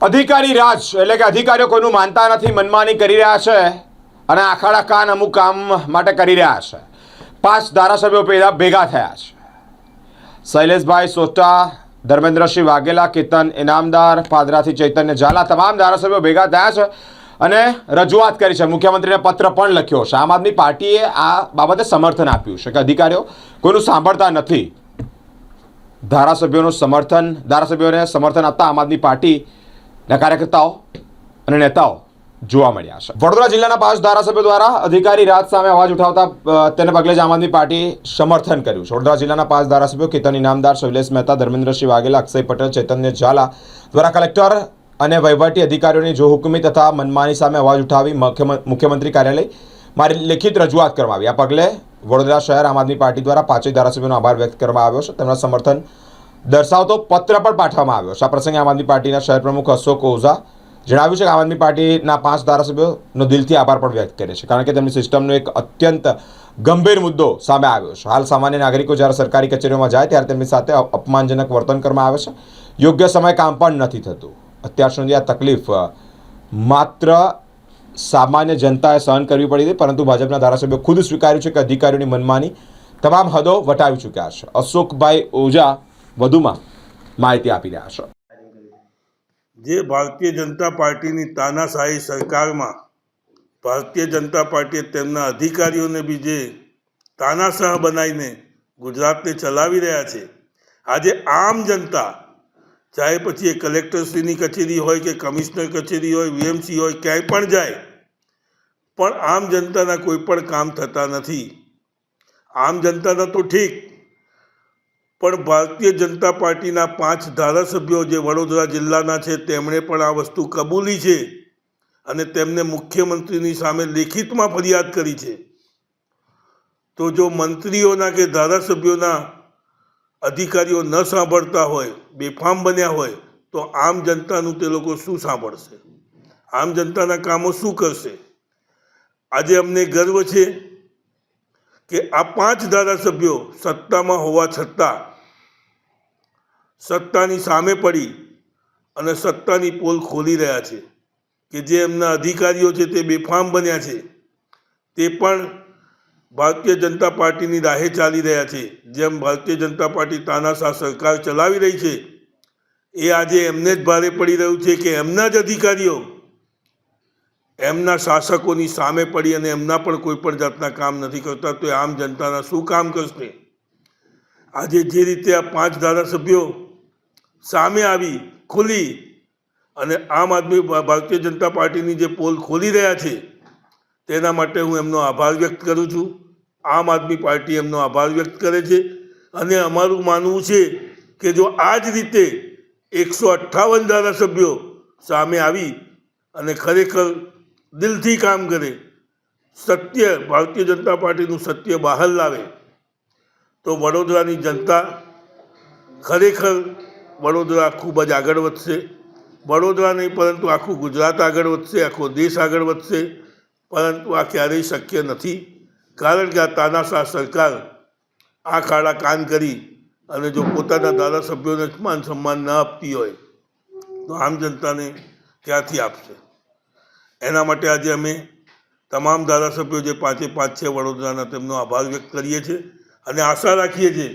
અધિકારી રાજ એટલે કે અધિકારીઓ કોઈનું માનતા નથી, મનમાની કરી રહ્યા છે અને આખાડા કાન અમુક કામ માટે કરી રહ્યા છે। 5 ધારાસભ્યો ભેગા થયા છે। શૈલેષભાઈ સોટા, ધર્મેન્દ્રસિંહ વાઘેલા, કેતન ઇનામદાર, પાદરાથી ચૈતન્ય ઝાલા તમામ ધારાસભ્યો ભેગા થયા છે અને રજૂઆત કરી છે। મુખ્યમંત્રીને પત્ર પણ લખ્યો છે। આમ આદમી પાર્ટીએ આ બાબતે સમર્થન આપ્યું છે કે અધિકારીઓ કોઈનું સાંભળતા નથી। ધારાસભ્યોને સમર્થન આપતા આમ આદમી પાર્ટીના કાર્યકર્તાઓ અને નેતાઓ જોવા મળ્યા છે। વડોદરા જિલ્લાના 5 ધારાસભ્યો દ્વારા અધિકારી રાજ સામે અવાજ ઉઠાવતા તેને પગલે જ આમ આદમી પાર્ટી સમર્થન કર્યું છે। વડોદરા જિલ્લાના 5 ધારાસભ્યો કેતન ઇનામદાર, શૈલેષ મહેતા, ધર્મેન્દ્રસિંહ વાઘેલા, અક્ષય પટેલ, ચૈતન્ય ઝાલા દ્વારા કલેક્ટર અને વહીવટી અધિકારીઓની જોહુકમી તથા મનમાની સામે અવાજ ઉઠાવી મુખ્યમંત્રી કાર્યાલયમાં લેખિત રજૂઆત કરવામાં આવી। આ પગલે વડોદરા શહેર આમ આદમી પાર્ટી દ્વારા 5 ધારાસભ્યોનો આભાર વ્યક્ત કરવામાં આવ્યો છે। તેમના સમર્થન દર્શાવતો પત્ર પણ પાઠવવામાં આવ્યો છે। આ પ્રસંગે આમ આદમી પાર્ટીના શહેર પ્રમુખ અશોક ઓઝા જણાવ્યું છે કે આમ આદમી પાર્ટીના 5 ધારાસભ્યોનો દિલથી આભાર પણ વ્યક્ત કરે છે, કારણ કે તેમની સિસ્ટમનો એક અત્યંત ગંભીર મુદ્દો સામે આવ્યો છે। હાલ સામાન્ય નાગરિકો જ્યારે સરકારી કચેરીઓમાં જાય ત્યારે તેમની સાથે અપમાનજનક વર્તન કરવામાં આવે છે, યોગ્ય સમય કામ પણ નથી થતું। અત્યાર સુધી આ તકલીફ માત્ર સામાન્ય જનતાએ સહન કરવી પડી હતી, પરંતુ ભાજપના ધારાસભ્યો ખુદ સ્વીકાર્યું છે કે અધિકારીઓની મનમાની તમામ હદો વટાવી ચૂક્યા છે। અશોકભાઈ ઓઝા વધુમાં માહિતી આપી રહ્યા છે। જે ભારતીય જનતા પાર્ટીની તાનાશાહી સરકારમાં ભારતીય જનતા પાર્ટીએ તેમના અધિકારીઓને બી જે તાનાશાહ બનાવીને ગુજરાતને ચલાવી રહ્યા છે, આજે આમ જનતા ચાહે પછી એ કલેક્ટરશ્રીની કચેરી હોય કે કમિશનર કચેરી હોય, વીએમસી હોય, ક્યાંય પણ જાય પણ આમ જનતાના કોઈ પણ કામ થતા નથી। આમ જનતાના તો ઠીક, પણ ભારતીય જનતા પાર્ટીના 5 ધારાસભ્યો જે વડોદરા જિલ્લાના છે તેમણે પણ આ વસ્તુ કબૂલી છે અને તેમને મુખ્યમંત્રીની સામે લેખિતમાં ફરિયાદ કરી છે। તો જો મંત્રીઓના કે ધારાસભ્યોના અધિકારીઓ ન સાંભળતા હોય, બેફામ બન્યા હોય, તો આમ જનતાનું તે લોકો શું સાંભળશે? આમ જનતાના કામો શું કરશે? આજે અમને ગર્વ છે કે આ 5 ધારાસભ્યો સત્તામાં હોવા છતાં સત્તાની સામે પડી અને સત્તાની પોલ ખોલી રહ્યા છે કે જે એમના અધિકારીઓ છે તે બેફામ બન્યા છે તે પણ ભારતીય જનતા પાર્ટીની રાહે ચાલી રહ્યા છે। જેમ ભારતીય જનતા પાર્ટી તાનાશાહ સરકાર ચલાવી રહી છે એ આજે એમને જ ભારે પડી રહ્યું છે કે એમના જ અધિકારીઓ એમના શાસકોની સામે પડી અને એમના પણ કોઈ પણ જાતના કામ નથી કરતા, તો આમ જનતાના શું કામ કરશે? આજે જે રીતે આ 5 ધારાસભ્યો સામે આવી ખુલી અને આમ આદમી ભારતીય જનતા પાર્ટીની જે પોલ ખોલી રહ્યા છે તેના માટે હું એમનો આભાર વ્યક્ત કરું છું। આમ આદમી પાર્ટી એમનો આભાર વ્યક્ત કરે છે અને અમારું માનવું છે કે જો આ જ રીતે 158 ધારાસભ્યો સામે આવી અને ખરેખર દિલથી કામ કરે, સત્ય ભારતીય જનતા પાર્ટીનું સત્ય બહાર લાવે, તો વડોદરાની જનતા ખરેખર વડોદરા ખૂબ જ આગળ વધશે। વડોદરા નહીં પરંતુ આખું ગુજરાત આગળ વધશે, આખો દેશ આગળ વધશે, પરંતુ આ ક્યારેય શક્ય નથી, કારણ કે આ તાનાશાહ સરકાર આ ખાડા કાન કરી અને જો પોતાના ધારાસભ્યોને જ માન સન્માન ન આપતી હોય તો આમ જનતાને ક્યાંથી આપશે? એના માટે આજે અમે તમામ ધારાસભ્યો જે 5 છે વડોદરાના તેમનો આભાર વ્યક્ત કરીએ છીએ અને આશા રાખીએ છીએ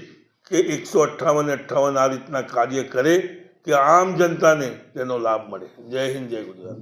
કે 158 આ રીતના કાર્ય કરે કે આમ જનતાને તેનો લાભ મળે। જય હિન્દ, જય ગુજરાત।